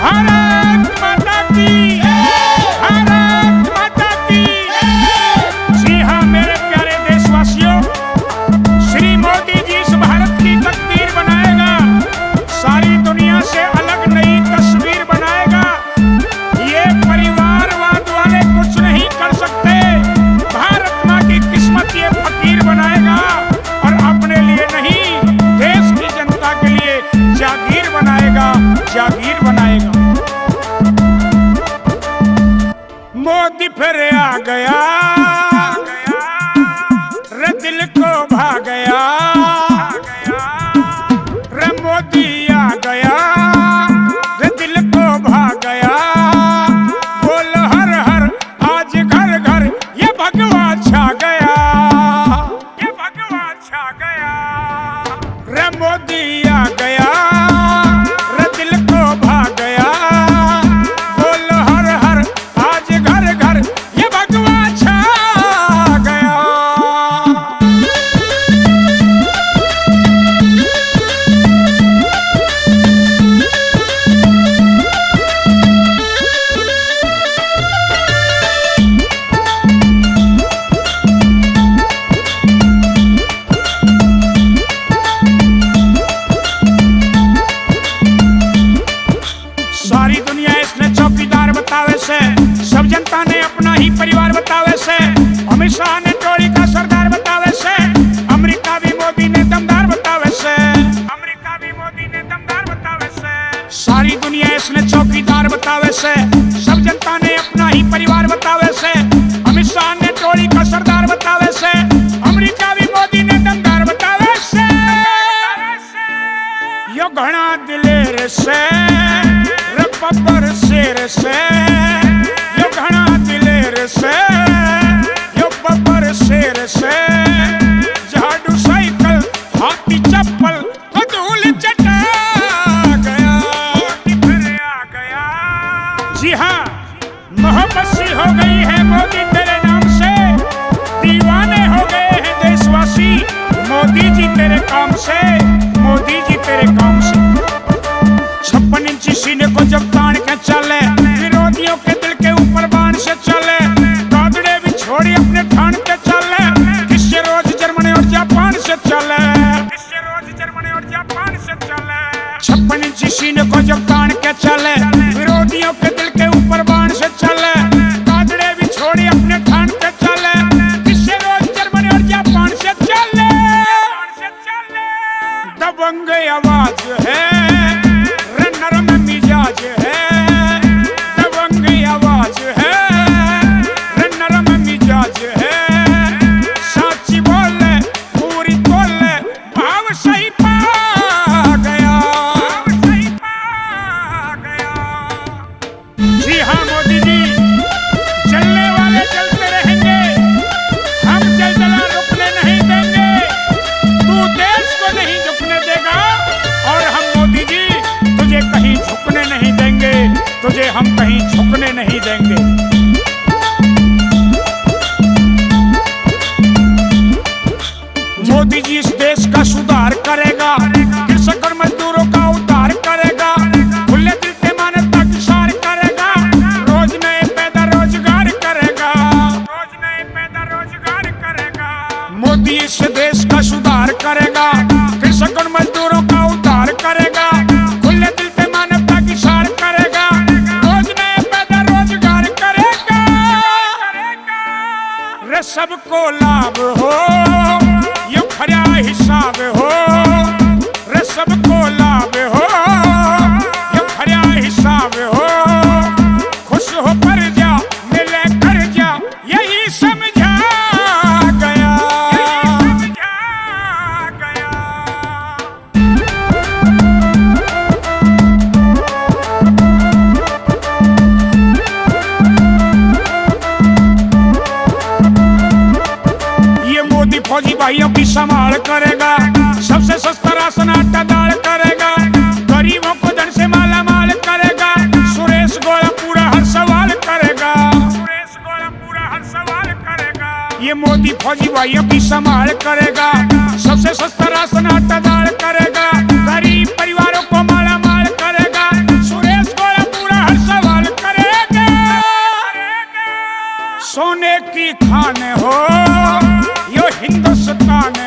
भारत माता की, भारत माता की। जी हाँ मेरे प्यारे देशवासियों, श्री मोदी जी इस भारत की तकदीर बनाएगा, सारी दुनिया से अलग नई तस्वीर बनाएगा। ये परिवारवाद वाले कुछ नहीं कर सकते। भारत माँ की किस्मत ये फकीर बनाएगा और अपने लिए नहीं, देश की जनता के लिए जागीर बनाएगा, जागीर बनाएगा। मोदी फिर आ गया, रे दिल को भा गया, रे मोदी आ गया, रे दिल को भा गया। बोल हर हर आज घर घर, ये भगवा छा गया, ये भगवा छा गया। रे मोदी आ गया, रे दिल को भा गया। बोल हर हर आज घर घर, ये भगवा छा गया। सारी दुनिया इसने चौकीदार बतावे से, सब जनता ने अपना ही परिवार बतावे से। अमित शाह ने टोली का सरदार बतावे से, अमेरिका भी मोदी ने दमदार बतावे से, अमेरिका भी मोदी ने दमदार बतावे से। सारी दुनिया इसने चौकीदार बतावे से, सब जनता ने अपना ही परिवार बतावे से। अमित शाह ने टोली का सरदार बतावे से, अमेरिका भी मोदी ने दमदार बतावे से। यो घना दिलेर से, बब्बर शेर से, यो घना दिलेर से, यो बब्बर शेर से। झाड़ू साइकिल हाथी चप्पल तो धूल चटा गया, फिर आ गया। जी हाँ मोहब्बत सी हो गई है मोदी तेरे नाम से, दीवाने हो गए हैं देशवासी मोदी जी तेरे काम से, मोदी जी तेरे काम से। 56 इंची सीने को जब तान के चले, विरोधियों के दिल के ऊपर बाण से चले। दादड़े भी छोड़ी अपने ठान के चले, किससे रोज जर्मनी और जापान से चले, किससे रोज जर्मनी और जापान से चले। 56 इंची सीने को जब तान के चले, विरोधियों के दिल के ऊपर बाण से चले। दादड़े भी छोड़ी अपने ठान के चले, किससे रोज जर्मनी और जापान से चले। दबंग आवाज है, नरम मिजाज है, दबंग आवाज है, नरम मिजाज है। साची बोले पूरी बोले, भाव सही पा गया, भाव सही पा गया। जी हाँ मोदी जी, चलने वाले चलते रहेंगे, हम जलजला रुकने नहीं देंगे। तू देश को नहीं झुकने देगा और हम मोदी जी तुझे कहीं झुकने नहीं देंगे, तुझे हम कहीं झुकने नहीं देंगे। मोदी जी इस देश का सुधार करेगा, कृषक और मजदूरों का उद्धार करेगा, खुले दिल से मानवता की सार करेगा। रोज नए पैदा रोजगार करेगा, रोज नए पैदा रोजगार करेगा। मोदी इस देश का सुधार करेगा, कृषक और मजदूरों का उद्धार करेगा, खुले दिल से मानवता की सार करेगा। रोज नए पैदा रोजगार करेगा, रे सबको लाभ हो, यो खरा हिसाब हो, रे सबको लाभ हो, यो खरा हिसाब हो। खुश हो पर जा मिले कर जा, यही समझा गया, यही समझा गया। ये मोदी फौजी भाइयों की संभाल करेगा, सबसे सस्ता राशन आटा दाल करेगा, गरीबों को धन से माला माल करेगा। सुरेश गोला पूरा हर सवाल करेगा, सुरेश गोला पूरा हर सवाल करेगा। ये मोदी फौजी भाइयों की संभाल करेगा, सबसे सस्ता राशन आटा दाल करेगा, गरीब परिवारों को माला माल करेगा। सुरेश गोला खान हो, यो हिंदुस्तान